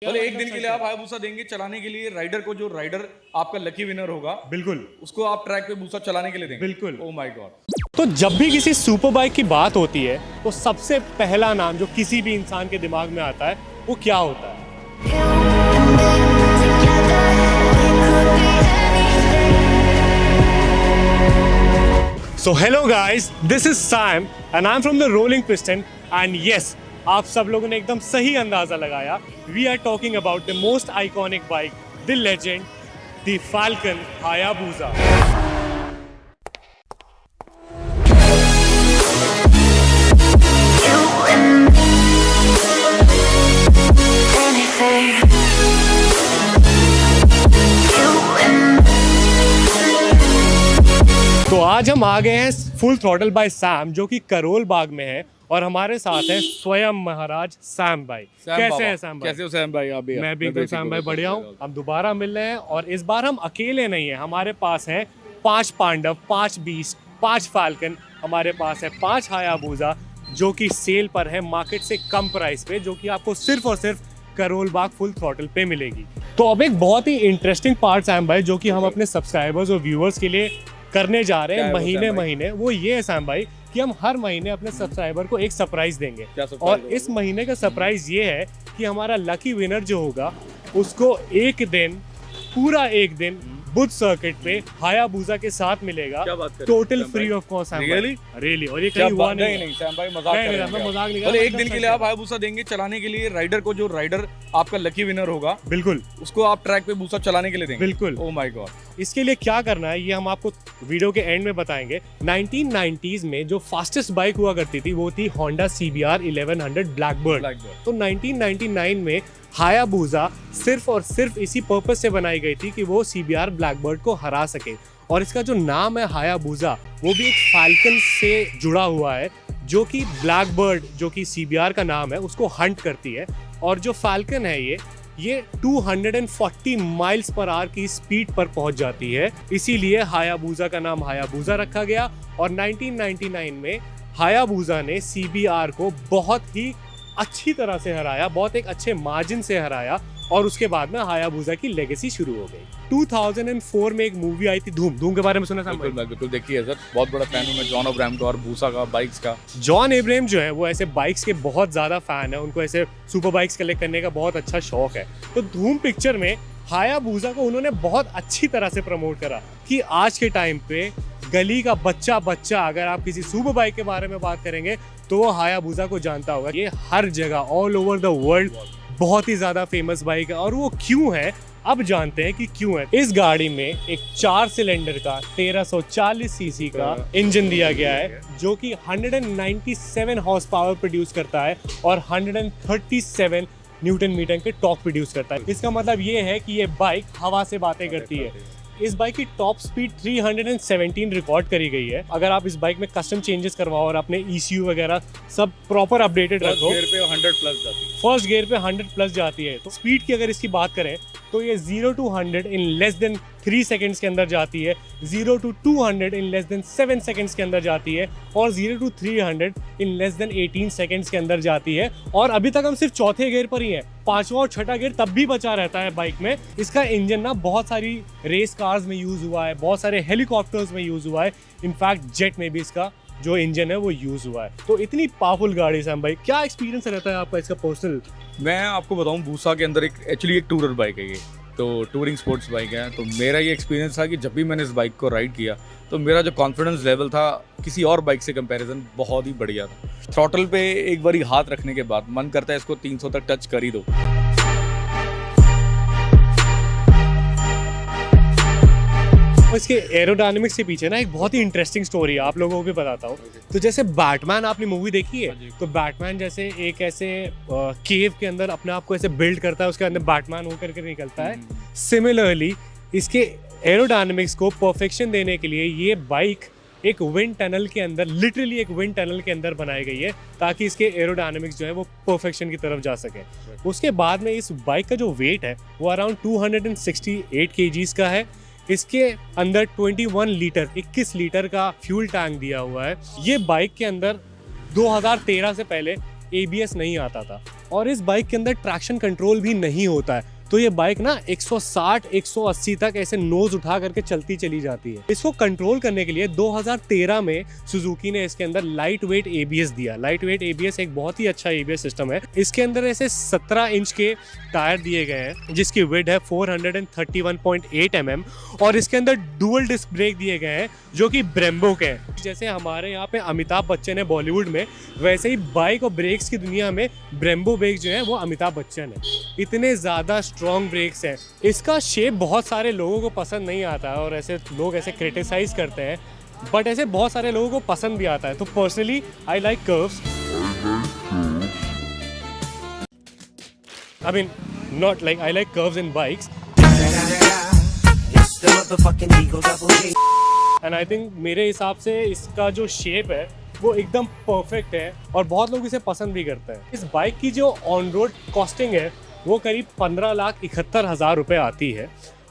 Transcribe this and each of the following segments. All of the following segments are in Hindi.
भले एक दिन के लिए आप हायाबुसा देंगे चलाने के लिए राइडर को, जो राइडर आपका लकी विनर होगा बिल्कुल उसको आप ट्रैक पे बूसा चलाने के लिए देंगे। बिल्कुल। Oh my God. तो जब भी किसी सुपर बाइक की बात होती है तो सबसे पहला नाम जो किसी भी इंसान के दिमाग में आता है वो क्या होता है? So hello guys, this is Sam and I'm from the Rolling Piston and yes, आप सब लोगों ने एकदम सही अंदाजा लगाया। We are talking about the most iconic bike, the legend, the Falcon Hayabusa. तो आज हम आ गए हैं फुल थ्रॉटल बाय सैम जो कि करोल बाग में है और हमारे साथ है स्वयं महाराज सैम भाई। कैसे हैं सैम भाई? कैसे हो सैम भाई? आप भी? मैं भी एकदम सैम भाई बढ़िया हूँ। हम दोबारा मिल रहे हैं और इस बार हम अकेले नहीं हैं। हमारे पास हैं 5 पांडव, 5 बीस्ट, 5 फाल्कन, हमारे पास है 5 हायाबुसा जो कि सेल पर है मार्केट से कम प्राइस पे, जो कि आपको सिर्फ और सिर्फ करोल बाग फुल थ्रॉटल पे मिलेगी। तो अब एक बहुत ही इंटरेस्टिंग पार्ट सैम भाई जो कि हम अपने सब्सक्राइबर्स और व्यूअर्स के लिए करने जा रहे हैं महीने, वो ये है सैम भाई कि हम हर महीने अपने सब्सक्राइबर को एक सरप्राइज देंगे। और इस महीने का सरप्राइज ये है कि हमारा लकी विनर जो होगा उसको पूरा एक दिन बुद्ध सर्किट पे हायाबुसा के साथ मिलेगा, total free of cost. Really? और ये कहीं हुआ नहीं सैम भाई, मजाक कर रहे हैं। मजाक नहीं। भले एक दिन के लिए आप हायाबुसा देंगे चलाने के लिए राइडर को, जो राइडर आपका लकी विनर होगा बिल्कुल उसको आप ट्रैक पे बूसा चलाने के लिए देंगे। बिल्कुल। Oh my God. इसके लिए क्या करना है ये हम आपको वीडियो के एंड में बताएंगे। 1990s में जो फास्टेस्ट बाइक हुआ करती थी वो थी Honda CBR 1100 ब्लैकबर्ड। तो 1999 में हायाबुसा सिर्फ और सिर्फ इसी पर्पस से बनाई गई थी कि वो CBR ब्लैकबर्ड को हरा सके। और इसका जो नाम है हायाबुसा वो भी एक फाल्कन से जुड़ा हुआ है जो कि ब्लैकबर्ड, जो कि CBR का नाम है, उसको हंट करती है। और जो फाल्कन है ये 240 माइल्स पर आवर की स्पीड पर पहुंच जाती है, इसीलिए हायाबुसा का नाम हायाबुसा रखा गया। और 1999 में हायाबुसा ने CBR को बहुत ही अच्छी तरह से हराया, बहुत एक अच्छे मार्जिन से हराया और उसके बाद में हायाबुसा की लेगेसी शुरू हो गई। 2004 में एक मूवी आई थी धूम के बारे में सुना था? बिल्कुल देखी है सर, बहुत बड़ा फैन हूं मैं जॉन अब्राहम का और बूसा का, बाइक्स का। जॉन अब्राहम जो है वो ऐसे बाइक्स के बहुत ज़्यादा फैन है, उनको ऐसे सुपर बाइक्स कलेक्ट करने का बहुत अच्छा शौक है। तो धूम पिक्चर में हायाबुसा को उन्होंने बहुत अच्छी तरह से प्रमोट करा कि आज के टाइम पे गली का बच्चा अगर आप किसी सुपर बाइक के बारे में बात करेंगे तो वो हायाबुसा को जानता होगा। ये हर जगह ऑल ओवर द वर्ल्ड बहुत ही ज़्यादा फेमस बाइक है। और वो क्यों है अब जानते हैं कि क्यों है। इस गाड़ी में एक 4 सिलेंडर का 1340 सीसी का इंजन दिया गया है जो कि 197 हॉर्स पावर प्रोड्यूस करता है और 137 न्यूटन मीटर के टॉर्क प्रोड्यूस करता है। इसका मतलब ये है कि ये बाइक हवा से बातें करती है। इस बाइक की टॉप स्पीड 317 रिकॉर्ड करी गई है। अगर आप इस बाइक में कस्टम चेंजेस करवाओ और अपने ECU वगैरह सब प्रॉपर अपडेटेड रखो, फर्स्ट गियर पे 100 प्लस जाती है। तो स्पीड की अगर इसकी बात करें तो ये 0 to 100 in less than 3 seconds के अंदर जाती है, 0 to 200 in less than 7 seconds के अंदर जाती है और 0 to 300 in less than 18 seconds के अंदर जाती है। और अभी तक हम सिर्फ चौथे गियर पर ही हैं, 5वां और 6ठा गियर तब भी बचा रहता है बाइक में। इसका इंजन ना बहुत सारी रेस कार्स में यूज़ हुआ है, बहुत सारे हेलीकॉप्टर्स में यूज़ हुआ है, इनफैक्ट जेट में भी इसका जो इंजन है वो यूज़ हुआ है। तो इतनी पावरफुल गाड़ी है भाई, क्या एक्सपीरियंस रहता है आपका इसका पर्सनल? मैं आपको बताऊं, बूसा के अंदर एक्चुअली एक टूरर बाइक है ये, तो टूरिंग स्पोर्ट्स बाइक है। तो मेरा ये एक्सपीरियंस था कि जब भी मैंने इस बाइक को राइड किया तो मेरा जो कॉन्फिडेंस लेवल था किसी और बाइक से कंपैरिजन बहुत ही बढ़िया था। थ्रॉटल पे एक बारी हाथ रखने के बाद मन करता है इसको 300 तक टच कर ही दो। इसके एरोडायनेमिक्स के पीछे ना एक बहुत ही इंटरेस्टिंग स्टोरी है, आप लोगों को भी बताता हूँ। तो जैसे बैटमैन आपने मूवी देखी है, तो बैटमैन जैसे एक ऐसे केव के अंदर अपने आप को ऐसे बिल्ड करता है, उसके अंदर बैटमैन होकर के निकलता है। सिमिलरली इसके एरोडायनेमिक्स को परफेक्शन देने के लिए ये बाइक एक विंड टनल के अंदर, लिटरली एक विंड टनल के अंदर बनाई गई है ताकि इसके एरोडायनेमिक्स जो है वो परफेक्शन की तरफ जा सके। उसके बाद में इस बाइक का जो वेट है वो अराउंड 268 kgs का है। इसके अंदर 21 लीटर का फ्यूल टैंक दिया हुआ है। ये बाइक के अंदर 2013 से पहले ABS नहीं आता था और इस बाइक के अंदर ट्रैक्शन कंट्रोल भी नहीं होता है। तो ये बाइक ना 160 180 तक ऐसे नोज उठा करके चलती चली जाती है। इसको कंट्रोल करने के लिए 2013 में सुजुकी ने इसके अंदर लाइट वेट ABS दिया। लाइट वेट ABS एक बहुत ही अच्छा ABS सिस्टम है। इसके अंदर ऐसे 17 इंच के टायर दिए गए हैं जिसकी विड्थ है 431.8 mm और इसके अंदर डुअल डिस्क ब्रेक दिए गए हैं जो कि ब्रेम्बो के हैं। जैसे हमारे यहाँ पे अमिताभ बच्चन है बॉलीवुड में, वैसे ही बाइक और ब्रेक्स की दुनिया में ब्रेम्बो ब्रेक जो है वो अमिताभ बच्चन है। इतने ज़्यादा स्ट्रॉन्ग ब्रेक्स हैं। इसका शेप बहुत सारे लोगों को पसंद नहीं आता है और ऐसे लोग ऐसे क्रिटिसाइज करते हैं, बट ऐसे बहुत सारे लोगों को पसंद भी आता है। तो personally I like curves. I mean, not like I like curves in bikes. And I think मेरे हिसाब से इसका जो शेप है वो एकदम परफेक्ट है और बहुत लोग इसे पसंद भी करते हैं। इस बाइक की जो ऑन रोड कॉस्टिंग है वो करीब 15,71,000 रुपये आती है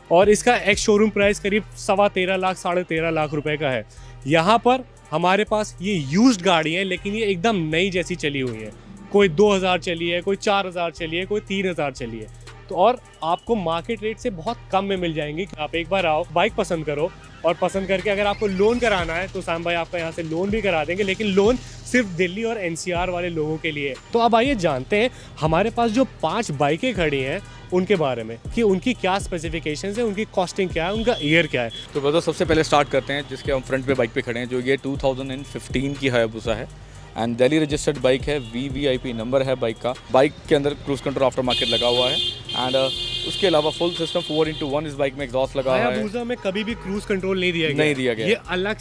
और इसका एक्स शोरूम प्राइस करीब 13.25 लाख 13.5 लाख रुपए का है। यहाँ पर हमारे पास ये यूज्ड गाड़ी है लेकिन ये एकदम नई जैसी चली हुई है। कोई 2,000 चली है, कोई 4,000 चली है, कोई 3,000 चली है। तो और आपको मार्केट रेट से बहुत कम में मिल जाएंगी। आप एक बार आओ, बाइक पसंद करो और पसंद करके अगर आपको लोन कराना है तो सैम भाई आपका यहाँ से लोन भी करा देंगे, लेकिन लोन सिर्फ दिल्ली और NCR वाले लोगों के लिए है। तो अब आइए जानते हैं हमारे पास जो 5 बाइकें खड़ी हैं उनके बारे में कि उनकी क्या स्पेसिफिकेशंस है, उनकी कॉस्टिंग क्या है, उनका ईयर क्या है। तो ब्रदर सबसे पहले स्टार्ट करते हैं जिसके हम फ्रंट पे बाइक पे खड़े हैं, जो ये 2015 की हायाबुसा है एंड दिल्ली रजिस्टर्ड बाइक है। VVIP नंबर है बाइक का। बाइक के अंदर क्रूज कंट्रोल आफ्टर मार्केट लगा हुआ है एंड उसके अलावा फुल सिस्टम 4x1 इस बाइक में एग्जॉस्ट लगा हुआ है। हायाबुसा में कभी भी क्रूज कंट्रोल नहीं दिया गया। ये अलग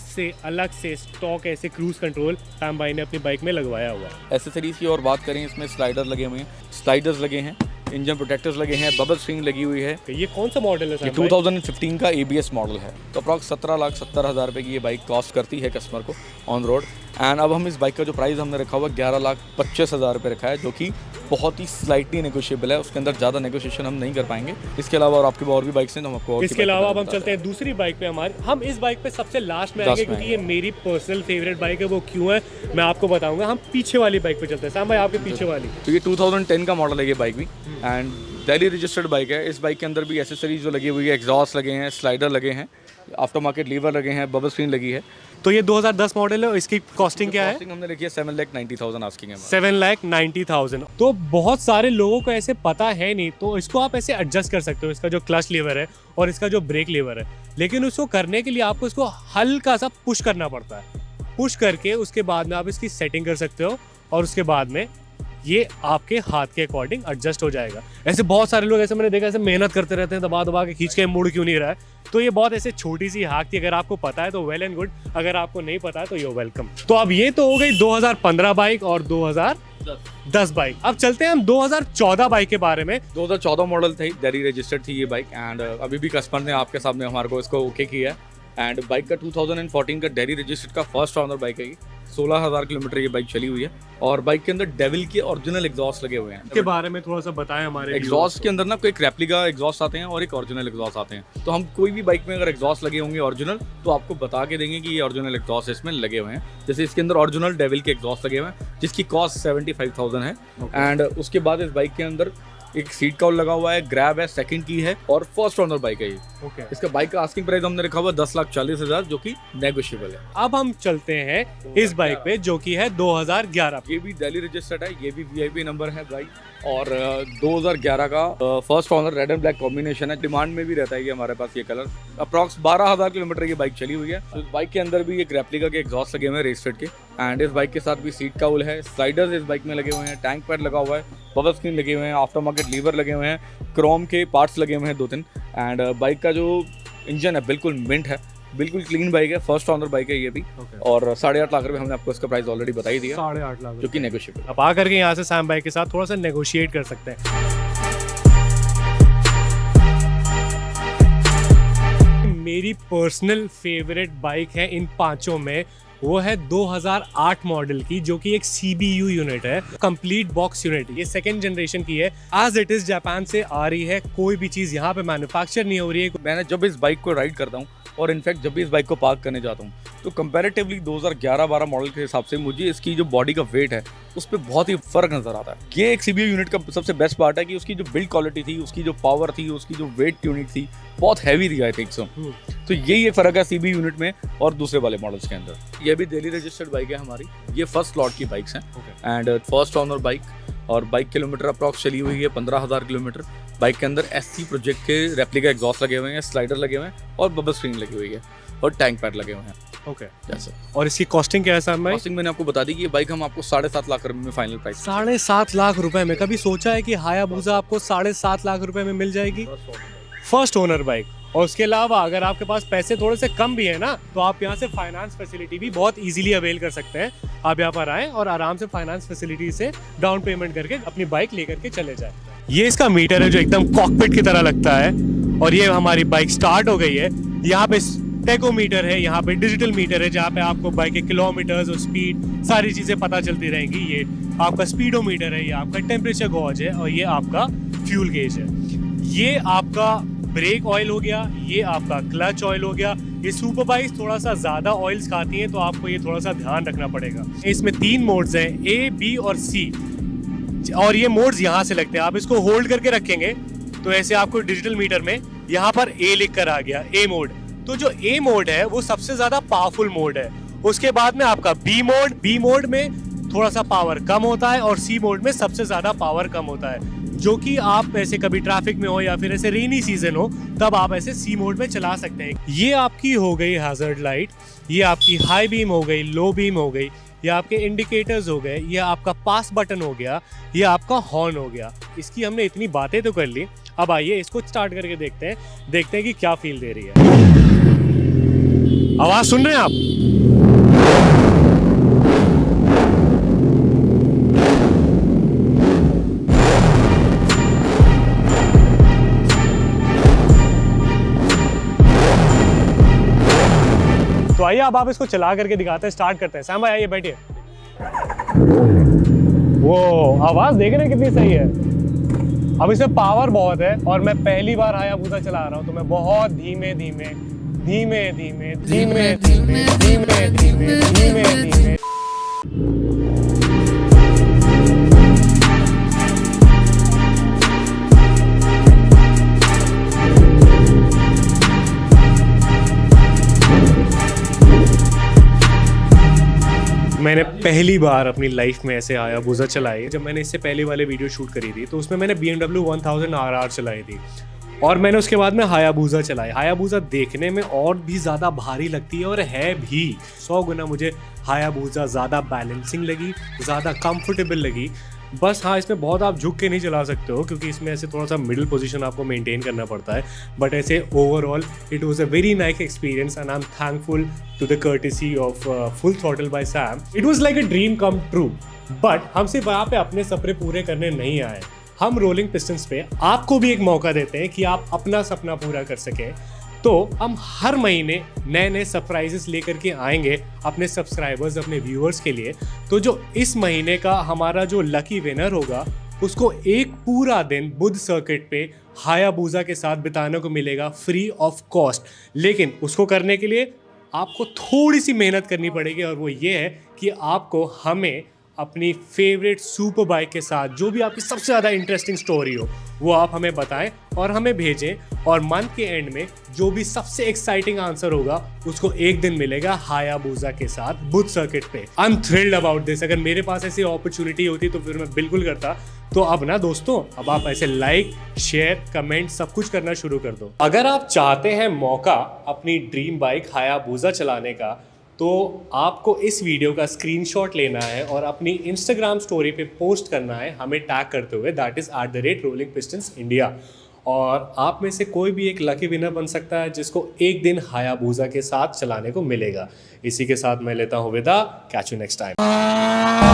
से स्टॉक ऐसे क्रूज कंट्रोल सैम भाई ने अपनी बाइक में लगवाया हुआ है। एसेसरीज की और बात करें, इसमें स्लाइडर लगे हुए हैं, स्लाइडर्स लगे हैं, इंजन प्रोटेक्टर्स लगे हैं, बबल स्क्रीन लगी हुई है। ये कौन सा मॉडल है? ये 2015 का ABS मॉडल है। तो अप्रॉक्स 17,70,000 रुपये की ये बाइक कॉस्ट करती है कस्टमर को ऑन रोड। एंड अब हम इस बाइक का जो प्राइस हमने रखा हुआ 11,25,000 रुपये रखा है, जो कि बहुत ही स्लाइटली नेगोशिएबल है। उसके अंदर ज़्यादा नेगोशिएशन हम नहीं कर पाएंगे। इसके अलावा और आपके और भी बाइक्स हैं तो हम आपको इसके अलावा अब हम चलते हैं दूसरी बाइक पे। हम इस बाइक पे सबसे लास्ट में आएंगे क्योंकि ये मेरी पर्सनल फेवरेट बाइक है। वो क्यों है मैं आपको बताऊंगा। हम पीछे वाली बाइक पे चलते हैं। सैम भाई आपके पीछे वाली, तो ये 2010 का मॉडल है ये बाइक भी एंड दिल्ली रजिस्टर्ड बाइक है। इस बाइक के अंदर भी एसेसरीज जो लगी हुई है, एग्जॉस्ट लगे हैं, स्लाइडर लगे हैं, आफ्टर मार्केट लीवर लगे हैं, बबल स्क्रीन लगी है। तो ये 2010 मॉडल है। इसकी कॉस्टिंग क्या है? कॉस्टिंग हमने लिखी है 7,90,000 आस्किंग है। 7,90,000। तो बहुत सारे लोगों को ऐसे पता है नहीं, तो इसको आप ऐसे एडजस्ट कर सकते हो। इसका जो क्लच लीवर है और इसका जो ब्रेक लीवर है, लेकिन उसको करने के लिए आपको इसको हल्का सा पुश करना पड़ता है। पुश करके उसके बाद में आप इसकी सेटिंग कर सकते हो और उसके बाद में ये आपके हाथ के अकॉर्डिंग एडजस्ट हो जाएगा। ऐसे बहुत सारे लोग ऐसे मैंने देखा ऐसे मेहनत करते रहते हैं, दबा दबा के खींच के मुड़ क्यों नहीं रहा है। तो ये बहुत ऐसे छोटी सी हैक थी। अगर आपको पता है तो वेल एंड गुड, अगर आपको नहीं पता है तो यू वेलकम। तो अब ये तो हो गई 2015 बाइक और 2010 बाइक। अब चलते हैं हम 2014 बाइक के बारे में। 2014 मॉडल थी, दिल्ली रजिस्टर्ड थी ये बाइक एंड अभी भी कस्टमर ने आपके सामने हमारे को इसको ओके किया है। एंड बाइक का 2014 का दिल्ली रजिस्टर्ड का फर्स्ट ऑनर बाइक है ये। 16,000 किलोमीटर ये बाइक चली हुई है और बाइक के अंदर डेविल के ओरिजिनल एग्जॉस्ट लगे हुए हैं। इसके बारे में थोड़ा सा बताएं हमारे। एग्जॉस्ट के अंदर ना कोई रेप्लिका एग्जॉस्ट आते हैं और एक ओरिजिनल एग्जॉस्ट आते हैं। तो हम कोई भी बाइक में अगर एग्जॉस्ट लगे होंगे ओरिजिनल तो आपको बता के देंगे कि ये ओरिजिनल एग्जॉस्ट इसमें लगे हुए हैं। जैसे इसके अंदर ओरिजिनल डेविल के एग्जॉस्ट लगे हुए हैं जिसकी कॉस्ट 75,000 है। एंड उसके बाद इस बाइक के अंदर एक सीट कवर लगा हुआ है, ग्रैब है, सेकंड की है और फर्स्ट ओनर बाइक है ये। इसका बाइक का आस्किंग प्राइस हमने रखा हुआ 10,40,000 जो कि नेगोशिएबल है। अब हम चलते हैं इस बाइक पे जो कि है 2011। ये भी दिल्ली रजिस्टर्ड है, ये भी VIP नंबर है बाइक और 2011 का first owner red and black combination है। डिमांड में भी रहता है ये हमारे पास ये कलर। अप्रॉक्स 12,000 किलोमीटर ये बाइक चली हुई है। तो इस बाइक के अंदर भी एक रेप्लिका के एग्जॉस्ट लगे हुए हैं रेस्टेड के एंड इस बाइक के साथ भी सीट काउल है, स्लाइडर्स इस बाइक में लगे हुए हैं, टैंक पैड लगा हुआ है, बबल स्क्रीन लगे हुए हैं, आफ्टर मार्केट लीवर लगे हुए हैं, क्रोम के पार्ट्स लगे हुए हैं 2-3 एंड बाइक का जो इंजन है बिल्कुल मिंट है, बिल्कुल क्लीन बाइक है, फर्स्ट ओनर बाइक है ये भी। और 8.5 लाख रुपए हमने आपको इसका प्राइस ऑलरेडी बता ही दिया। 8.5 लाख जो कि नेगोशिएबल। आप आकर के यहाँ से सैम बाइक के साथ थोड़ा सा नेगोशिएट कर सकते हैं। मेरी पर्सनल फेवरेट बाइक है इन पांचों में वो है 2008 मॉडल की, जो कि एक CBU यूनिट है, कंप्लीट बॉक्स यूनिट। ये सेकेंड जनरेशन की है, एज इट इज जापान से आ रही है, कोई भी चीज़ यहाँ पे मैन्युफैक्चर नहीं हो रही है। मैंने जब इस बाइक को राइड करता हूँ और इनफैक्ट जब भी इस बाइक को पार्क करने जाता हूँ तो कंपैरेटिवली 2011-12 मॉडल के हिसाब से मुझे इसकी जो बॉडी का वेट है उस पर बहुत ही फर्क नजर आता है। ये एक CBU यूनिट का सबसे बेस्ट पार्ट है कि उसकी जो बिल्ड क्वालिटी थी, उसकी जो पावर थी, उसकी जो वेट यूनिट थी, बहुत हैवी थी आई थिंक सो। तो यही एक फ़र्क है CBU यूनिट में और दूसरे वाले मॉडल्स के अंदर। ये भी दिल्ली रजिस्टर्ड बाइक है हमारी, ये फर्स्ट स्लॉट की बाइक्स हैं एंड फर्स्ट ऑनर बाइक, और बाइक किलोमीटर अप्रॉक्स चली हुई है 15,000 किलोमीटर। बाइक के अंदर SC प्रोजेक्ट के रेप्लिका एग्जॉस्ट लगे हुए हैं, स्लाइडर लगे हुए हैं और बबल स्क्रीन लगी हुई है और टैंक पैड लगे हुए हैं। ओके जैसे और इसकी कॉस्टिंग क्या है सर भाई? कॉस्टिंग मैंने आपको बता दी कि ये बाइक हम आपको 7.5 लाख रुपए में फाइनल प्राइस। 7.5 लाख रुपए में? कभी सोचा है कि हायाबुसा आपको 7.5 लाख रुपए में मिल जाएगी? First owner bike. और उसके अलावा अगर आपके पास पैसे थोड़े से कम भी है ना, तो आप यहाँ से फाइनेंस फैसिलिटी भी बहुत इजीली अवेल कर सकते हैं। आप यहाँ पर आएँ और आराम से फाइनेंस फैसिलिटी से डाउन पेमेंट करके अपनी बाइक लेकर के चले जाए। ये इसका मीटर है जो एकदम कॉकपिट की तरह लगता है, और ये हमारी बाइक स्टार्ट हो गई है। यहाँ पे टेकोमीटर है, यहाँ पे डिजिटल मीटर है जहाँ पे आपको बाइक के किलोमीटर्स और स्पीड सारी चीज़ें पता चलती रहेंगी। ये आपका स्पीडोमीटर है, ये आपका टेम्परेचर गॉज है, और ये आपका फ्यूल गेज है। ये आपका ब्रेक ऑयल हो गया, ये आपका क्लच ऑयल हो गया। ये सुपर बाइक्स थोड़ा सा ज़्यादा ऑयल्स खाती हैं, तो आपको ये थोड़ा सा ध्यान रखना पड़ेगा। इसमें 3 मोड्स हैं, A, B और C, और ये मोड्स यहाँ से लगते हैं। आप इसको होल्ड करके रखेंगे तो ऐसे आपको डिजिटल मीटर में यहाँ पर A लिख कर आ गया, A मोड। तो जो A मोड है वो सबसे ज़्यादा पावरफुल मोड है। उसके बाद में आपका B मोड में थोड़ा सा पावर कम होता है, और C मोड में सबसे ज़्यादा पावर कम होता है। जो कि आप ऐसे कभी ट्रैफिक में हो या फिर ऐसे रेनी सीजन हो, तब आप ऐसे C मोड में चला सकते हैं। ये आपकी हो गई हैजर्ड लाइट, ये आपकी हाई बीम हो गई, लो बीम हो गई, ये आपके इंडिकेटर्स हो गए, ये आपका पास बटन हो गया, ये आपका हॉर्न हो गया। इसकी हमने इतनी बातें तो कर ली, अब आइए इसको स्टार्ट करके देखते हैं कि क्या फील दे रही है। आवाज सुन रहे हैं आप? तो आइए अब आप इसको चला करके दिखाते हैं, स्टार्ट करते हैं। सैम भाई आइए, बैठिए। वो आवाज देख रहे हैं कितनी सही है। अब इसमें पावर बहुत है, और मैं पहली बार हायाबुसा चला रहा हूँ, तो मैं बहुत धीमे धीमे धीमे धीमे धीमे धीमे धीमे धीमे धीमे धीमे मैंने पहली बार अपनी लाइफ में ऐसे हायाबुसा चलाई। जब मैंने इससे पहले वाले वीडियो शूट करी थी तो उसमें मैंने BMW 1000 RR चलाई थी, और मैंने उसके बाद में हायाबुसा चलाई। हायाबुसा देखने में और भी ज़्यादा भारी लगती है, और है भी 100 गुना मुझे हायाबुसा ज़्यादा बैलेंसिंग लगी, ज़्यादा कंफर्टेबल लगी। बस हाँ, इसमें बहुत आप झुक के नहीं चला सकते हो, क्योंकि इसमें ऐसे थोड़ा सा मिडिल पोजीशन आपको मेंटेन करना पड़ता है। बट ऐसे overall it was a very nice experience, and I am thankful to the courtesy of full throttle by Sam. It was like a dream come true. But हम सिर्फ यहाँ पे अपने सपने पूरे करने नहीं आए, हम रोलिंग पिस्टन्स पे आपको भी एक मौका देते हैं कि आप अपना सपना पूरा कर सकें। तो हम हर महीने नए नए सरप्राइजेस लेकर के आएंगे अपने सब्सक्राइबर्स, अपने व्यूअर्स के लिए। तो जो इस महीने का हमारा जो लकी विनर होगा, उसको एक पूरा दिन बुध सर्किट पे हायाबुसा के साथ बिताने को मिलेगा फ्री ऑफ कॉस्ट। लेकिन उसको करने के लिए आपको थोड़ी सी मेहनत करनी पड़ेगी, और वो ये है कि आपको हमें अपनी फेवरेट सुपर बाइक के साथ जो भी आपकी सबसे ज़्यादा इंटरेस्टिंग स्टोरी हो वो आप हमें बताएं और हमें भेजें, और मंथ के एंड में जो भी सबसे एक्साइटिंग आंसर होगा उसको एक दिन मिलेगा हायाबुसा के साथ बुध सर्किट पे। I am thrilled about this. अगर मेरे पास ऐसी अपॉर्चुनिटी होती तो फिर मैं बिल्कुल करता। तो अब ना दोस्तों, अब आप ऐसे लाइक, शेयर, कमेंट सब कुछ करना शुरू कर दो। अगर आप चाहते हैं मौका अपनी ड्रीम बाइक हायाबुसा चलाने का, तो आपको इस वीडियो का स्क्रीनशॉट लेना है और अपनी इंस्टाग्राम स्टोरी पे पोस्ट करना है, हमें टैग करते हुए, दैट इज़ @RollingPistonsIndia। और आप में से कोई भी एक लकी विनर बन सकता है जिसको एक दिन हायाबुसा के साथ चलाने को मिलेगा। इसी के साथ मैं लेता हूँ विदा। Catch you next time.